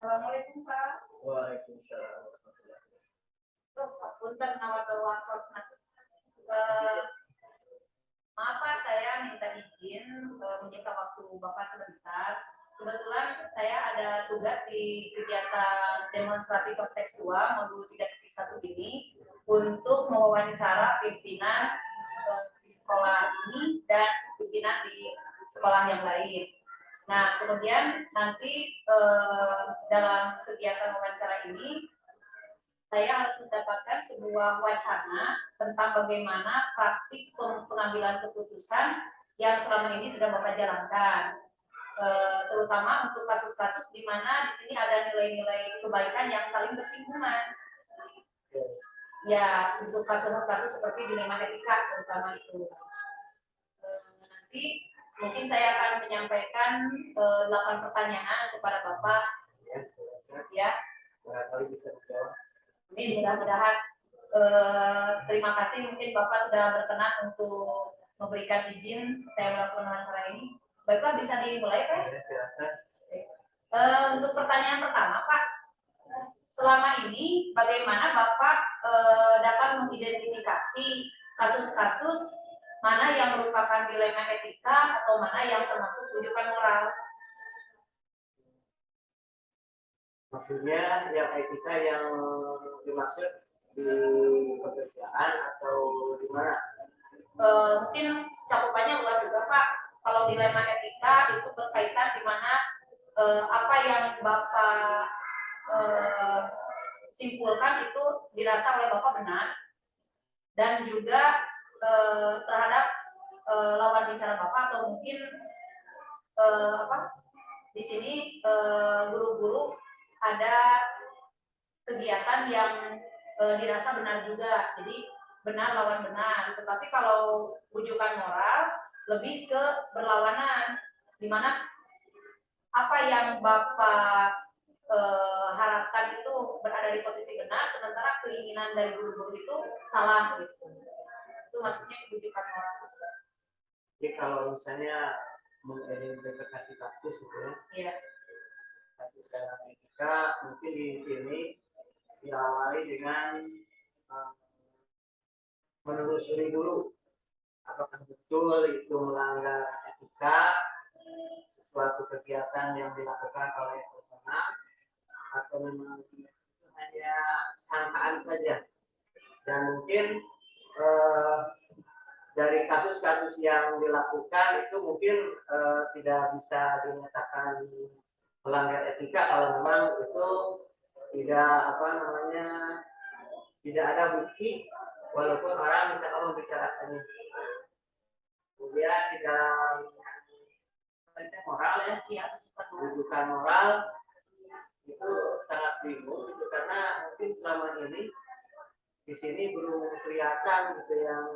Assalamualaikum Pak. Waalaikumsalam. Punten ngawatawakosna. Eh, Maaf Pak, saya minta izin menyita waktu Bapak sebentar. Kebetulan saya ada tugas di kegiatan demonstrasi kontekstual modul 3.1 ini untuk mewawancara pimpinan di sekolah ini dan pimpinan di sekolah yang lain. Nah, kemudian nanti dalam kegiatan wawancara ini saya harus mendapatkan sebuah wacana tentang bagaimana praktik pengambilan keputusan yang selama ini sudah Bapak jalankan, terutama untuk kasus-kasus di mana di sini ada nilai-nilai kebaikan yang saling bersinggungan. Ya, untuk kasus-kasus seperti dilema etika terutama itu. Nanti mungkin saya akan menyampaikan 8 pertanyaan kepada Bapak. Ya. Barangkali bisa dijawab. Amin, mudah-mudahan. Terima kasih, mungkin Bapak sudah berkenan untuk memberikan izin saya melakukan wawancara ini. Baiklah, bisa dimulai Pak? Ya, silakan. Untuk pertanyaan pertama Pak, selama ini bagaimana Bapak dapat mengidentifikasi kasus-kasus mana yang merupakan dilema etika atau mana yang termasuk rujukan moral? Maksudnya yang etika yang dimaksud di pekerjaan atau di mana? Mungkin cakupannya luas juga Pak. Kalau dilema etika itu berkaitan di mana apa yang Bapak simpulkan itu dirasa oleh Bapak benar, dan juga terhadap lawan bicara Bapak, atau mungkin di sini guru-guru ada kegiatan yang dirasa benar juga, jadi benar lawan benar. Tetapi kalau rujukan moral lebih ke berlawanan, di mana apa yang Bapak harapkan itu berada di posisi benar, sementara keinginan dari guru-guru itu salah gitu. Itu maksudnya rujukan moral. Jadi kalau misalnya mengidentifikasi kasus gitu ya. Iya. Kasus dalam etika mungkin di sini diawali dengan menelusuri dulu apakah betul itu melanggar etika, suatu kegiatan yang dilakukan oleh personal, atau memang itu hanya sangkaan saja. Dan mungkin dari kasus-kasus yang dilakukan itu mungkin tidak bisa dinyatakan melanggar etika kalau memang itu tidak tidak ada bukti, walaupun orang misalkan membicarakannya. Kemudian di dalam moral ya, rujukan moral itu sangat bingung gitu, karena mungkin selama ini di sini belum kelihatan gitu yang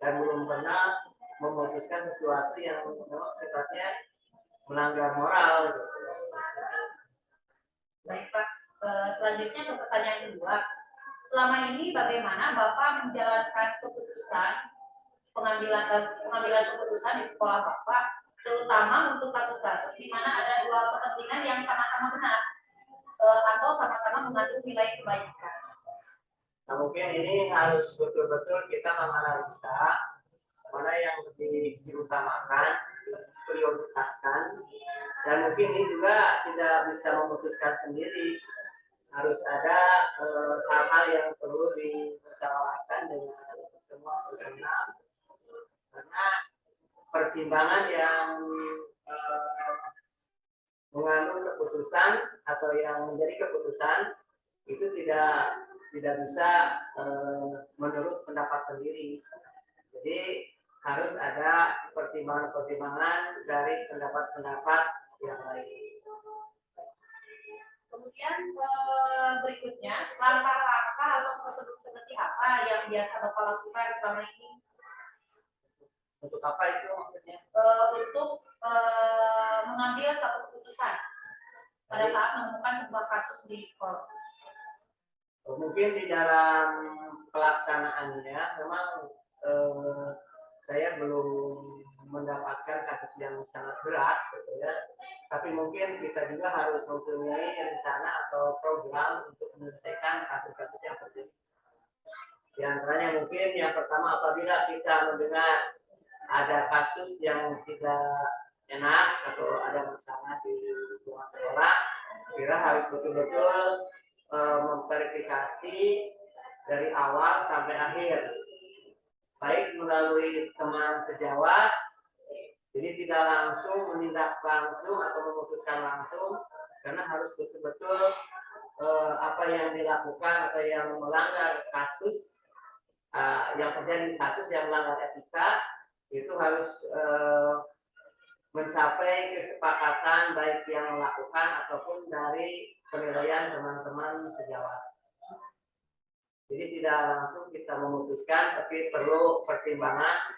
dan belum pernah memutuskan sesuatu yang memang sifatnya melanggar moral gitu. Baik Pak, selanjutnya ke pertanyaan kedua. Selama ini bagaimana Bapak menjalankan keputusan pengambilan keputusan di sekolah Bapak, terutama untuk kasus-kasus di mana ada dua kepentingan yang sama-sama benar atau sama-sama mengandung nilai kebaikan? Nah, mungkin ini harus betul-betul kita menganalisa mana yang lebih diutamakan, prioritaskan, dan mungkin ini juga tidak bisa memutuskan sendiri. Harus ada hal-hal yang perlu dimusyawarahkan dengan semua personal, karena pertimbangan yang mengandung keputusan atau yang menjadi keputusan itu tidak bisa menurut pendapat sendiri. Jadi harus ada pertimbangan-pertimbangan dari pendapat-pendapat yang lain. Kemudian berikutnya, langkah-langkah atau prosedur seperti apa yang biasa Bapak lakukan selama ini? Untuk apa itu maksudnya? Untuk mengambil satu keputusan pada saat menemukan sebuah kasus di sekolah. Mungkin di dalam pelaksanaannya memang saya belum mendapatkan kasus yang sangat berat gitu ya. tapi mungkin kita juga harus mempunyai rencana atau program untuk menyelesaikan kasus-kasus yang terjadi. Di antaranya mungkin yang pertama, apabila kita mendengar ada kasus yang tidak enak atau ada masalah di lingkungan sekolah, kita harus betul-betul memverifikasi dari awal sampai akhir, baik melalui teman sejawat, jadi tidak langsung menindak langsung atau memutuskan langsung, karena harus betul-betul apa yang dilakukan atau yang melanggar kasus, yang terjadi kasus yang melanggar etika, itu harus mencapai kesepakatan baik yang melakukan ataupun dari penilaian teman-teman sejawat. Jadi tidak langsung kita memutuskan, tapi perlu pertimbangan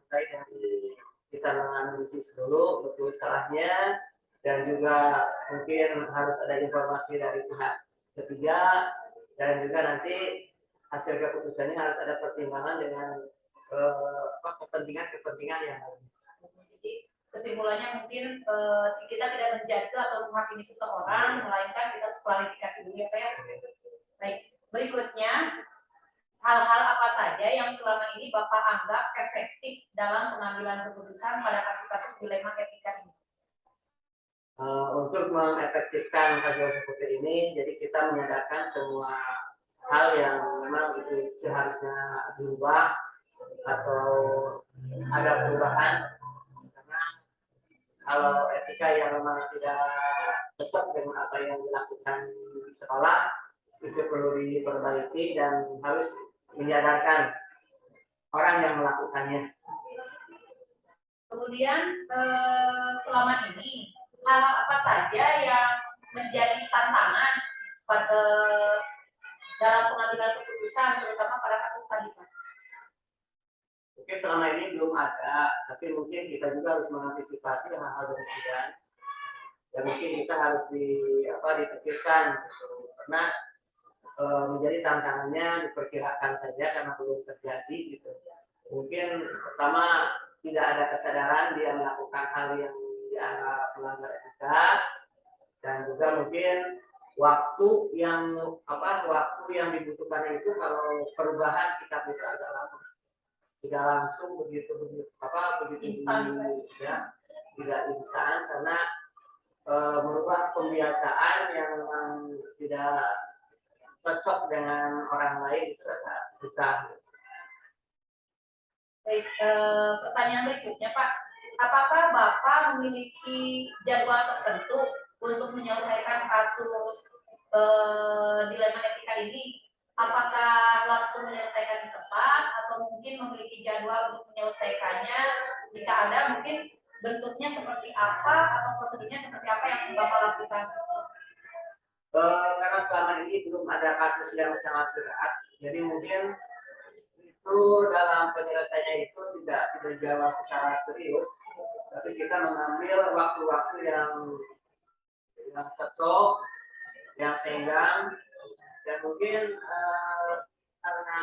baik dari kita menganalisis dulu betul salahnya, dan juga mungkin harus ada informasi dari pihak ketiga, dan juga nanti hasil keputusannya harus ada pertimbangan dengan kepentingan yang lain. Jadi kesimpulannya mungkin kita tidak menjudge atau menghakimi seseorang, melainkan kita harus klarifikasi dulu ya Pak ya. Baik, berikutnya hal-hal apa saja yang selama ini Bapak anggap efektif dalam pengambilan keputusan pada kasus-kasus dilema etika ini? Untuk mengefektifkan kasus seperti ini, jadi kita menyadarkan semua hal yang memang itu seharusnya diubah atau ada perubahan, karena kalau etika yang memang tidak cocok dengan apa yang dilakukan di sekolah, itu perlu diperbaiki dan harus menyadarkan orang yang melakukannya. Kemudian selama ini hal apa saja yang menjadi tantangan pada dalam pengambilan keputusan, terutama pada kasus tadi Pak? Mungkin selama ini belum ada, tapi mungkin kita juga harus mengantisipasi hal-hal demikian. Dan mungkin kita harus dipikirkan, gitu. Karena menjadi tantangannya diperkirakan saja karena belum terjadi gitu. Mungkin pertama tidak ada kesadaran dia melakukan hal yang dianggap melanggar etika, dan juga mungkin waktu yang dibutuhkan itu kalau perubahan sikap itu agak lama, tidak langsung begitu Instan, ya, tidak instan, karena merubah kebiasaan yang memang tidak cocok dengan orang lain itu agak susah. Baik, pertanyaan berikutnya Pak, apakah Bapak memiliki jadwal tertentu untuk menyelesaikan kasus dilema etika ini? Apakah langsung menyelesaikan di tempat atau mungkin memiliki jadwal untuk menyelesaikannya? Jika ada, mungkin bentuknya seperti apa atau prosedurnya seperti apa yang Bapak lakukan? Karena selama ini belum ada kasus yang sangat berat, jadi mungkin itu dalam penyelesaiannya itu tidak dijawab secara serius, tapi kita mengambil waktu-waktu yang cocok, yang senggang, dan mungkin karena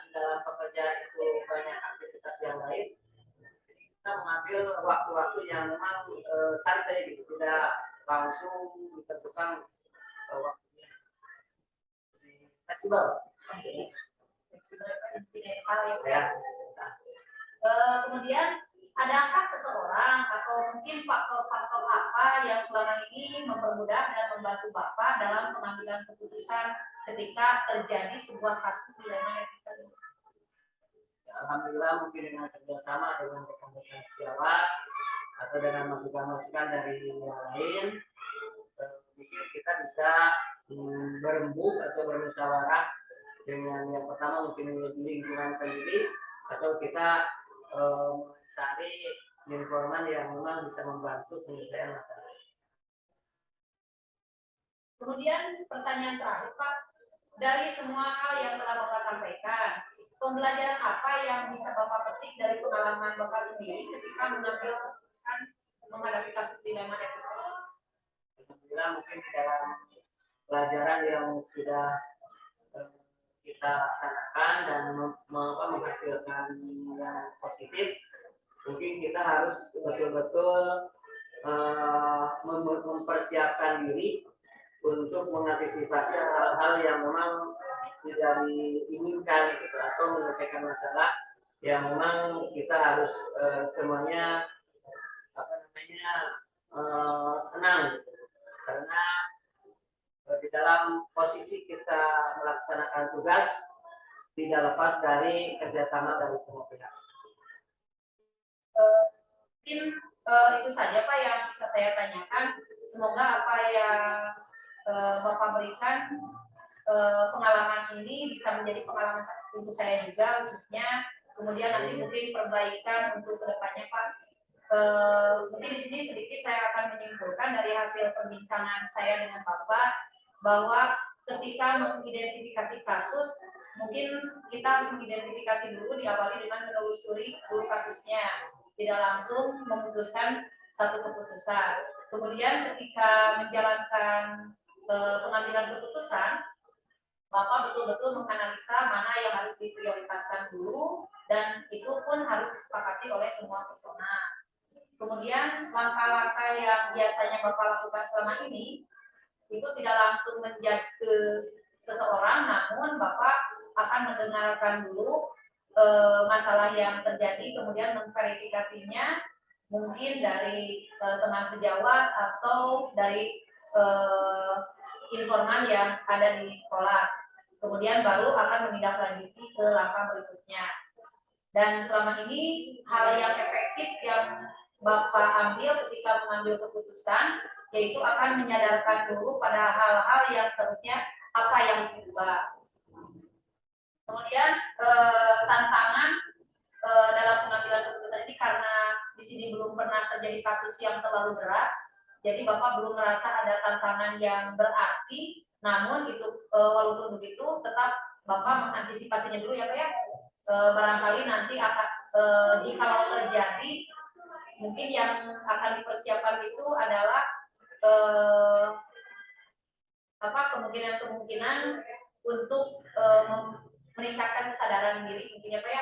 dalam pekerjaan itu banyak aktivitas yang lain, kita mengambil waktu-waktu yang memang santai, gitu, tidak langsung ditentukan waktunya. Fleksibel. Ya. Kemudian adakah seseorang atau mungkin faktor-faktor apa yang selama ini mempermudah dan membantu Bapak dalam pengambilan keputusan ketika terjadi sebuah kasus dilema etika ini? Alhamdulillah, mungkin dengan kerjasama dengan rekan-rekan sejawat atau dengan masukan-masukan dari yang lain, mungkin kita bisa berembuk atau bermusyawarah dengan yang pertama mungkin lingkungan sendiri, atau kita mencari informan yang memang bisa membantu penyelesaian masalah. Kemudian pertanyaan terakhir Pak, dari semua hal yang telah Bapak sampaikan, pembelajaran apa yang bisa Bapak petik dari pengalaman Bapak sendiri ketika mengambil keputusan menghadapi kasus dilema etika? Alhamdulillah, mungkin dalam pelajaran yang sudah kita laksanakan dan menghasilkan yang positif, mungkin kita harus betul-betul mempersiapkan diri untuk mengantisipasi hal-hal yang memang tidak diinginkan gitu, atau menyelesaikan masalah yang memang kita harus semuanya apa namanya tenang gitu. Karena di dalam posisi kita melaksanakan tugas tidak lepas dari kerjasama dari semua pihak. Mungkin itu saja Pak yang bisa saya tanyakan. Semoga apa yang Bapak berikan pengalaman ini bisa menjadi pengalaman untuk saya juga khususnya. Kemudian nanti mungkin perbaikan untuk kedepannya Pak. Mungkin di sini sedikit saya akan menyimpulkan dari hasil perbincangan saya dengan Bapak bahwa ketika mengidentifikasi kasus, mungkin kita harus mengidentifikasi dulu, diawali dengan menelusuri dulu kasusnya, tidak langsung memutuskan satu keputusan. Kemudian ketika menjalankan pengambilan keputusan, Bapak betul-betul menganalisa mana yang harus diprioritaskan dulu, dan itu pun harus disepakati oleh semua personal. Kemudian langkah-langkah yang biasanya Bapak lakukan selama ini, itu tidak langsung menjaga seseorang, namun Bapak akan mendengarkan dulu masalah yang terjadi, kemudian memverifikasinya mungkin dari teman sejawat atau dari informan yang ada di sekolah. Kemudian baru akan menindaklanjuti ke langkah berikutnya. Dan selama ini hal yang efektif yang Bapak ambil ketika mengambil keputusan, yaitu akan menyadarkan dulu pada hal-hal yang seharusnya apa yang harus diubah. Kemudian tantangan dalam pengambilan keputusan ini, karena di sini belum pernah terjadi kasus yang terlalu berat, jadi Bapak belum merasa ada tantangan yang berarti. Namun itu walaupun begitu, tetap Bapak mengantisipasinya dulu ya Pak ya. Barangkali nanti akan jika terjadi, mungkin yang akan dipersiapkan itu adalah kemungkinan untuk meningkatkan kesadaran diri mungkin ya Pak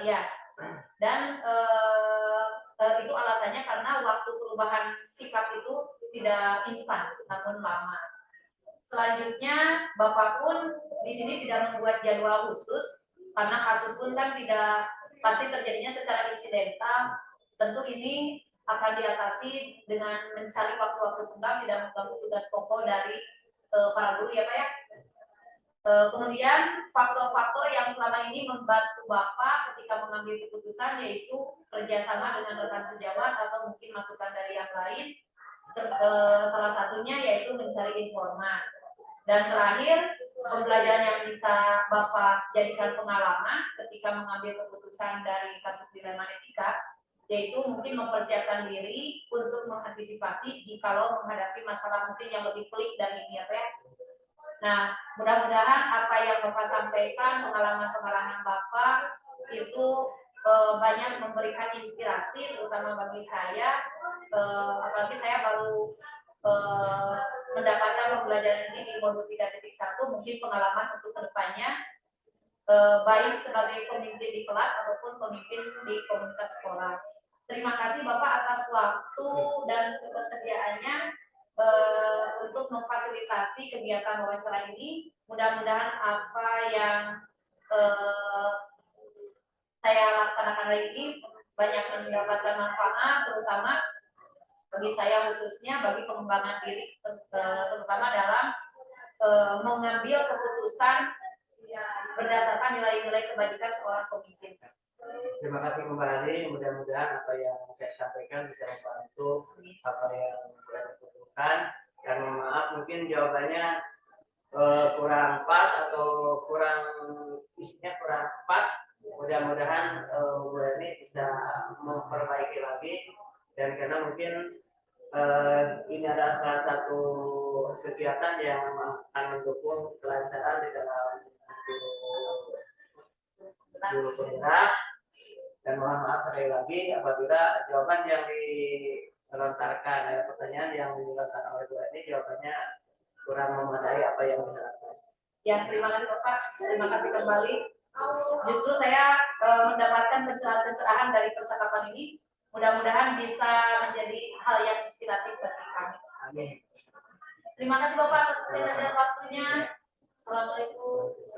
ya, dan itu alasannya karena waktu perubahan sikap itu tidak instan namun lama. Selanjutnya Bapak pun di sini tidak membuat jadwal khusus karena kasus pun kan tidak pasti terjadinya secara insidental. Tentu ini akan diatasi dengan mencari waktu-waktu senggang, tidak mengganggu tugas pokok dari para guru ya Pak ya. Kemudian faktor-faktor yang selama ini membantu Bapak ketika mengambil keputusan, yaitu kerjasama dengan rekan sejawat atau mungkin masukan dari yang lain. Salah satunya yaitu mencari informan. Dan terakhir, pembelajaran yang bisa Bapak jadikan pengalaman ketika mengambil keputusan dari kasus dilema etika, yaitu mungkin mempersiapkan diri untuk mengantisipasi jikalau menghadapi masalah mungkin yang lebih pelik dari ini ya Pak. Nah, mudah-mudahan apa yang Bapak sampaikan, pengalaman-pengalaman Bapak itu banyak memberikan inspirasi, terutama bagi saya, apalagi saya baru mendapatkan pembelajaran ini di modul 3.1, mungkin pengalaman untuk kedepannya, baik sebagai pemimpin di kelas ataupun pemimpin di komunitas sekolah. Terima kasih Bapak atas waktu dan ketersediaannya untuk memfasilitasi kegiatan wawancara ini. Mudah-mudahan apa yang saya laksanakan hari ini banyak mendapatkan manfaat, terutama bagi saya khususnya bagi pengembangan diri, terutama dalam mengambil keputusan berdasarkan nilai-nilai kebajikan seorang pemimpin. Terima kasih kembali, mudah-mudahan apa yang saya sampaikan bisa membantu apa yang saya butuhkan. Dan maaf mungkin jawabannya kurang pas atau kurang isinya kurang tepat. Mudah-mudahan Bu Erni bisa memperbaiki lagi, dan karena mungkin ini adalah salah satu kegiatan yang akan mendukung kelancaran di dalam guru penggerak. Dan mohon maaf sekali lagi apabila jawaban yang dilontarkan, pertanyaan yang dilontarkan oleh Bu Erni jawabannya kurang memadai apa yang diharapkan. Ya, terima kasih Bapak. Terima kasih kembali. Justru saya mendapatkan pencerahan dari percakapan ini mudah-mudahan bisa menjadi hal yang inspiratif bagi kami. Amin. Terima kasih Bapak atas waktunya. Assalamualaikum.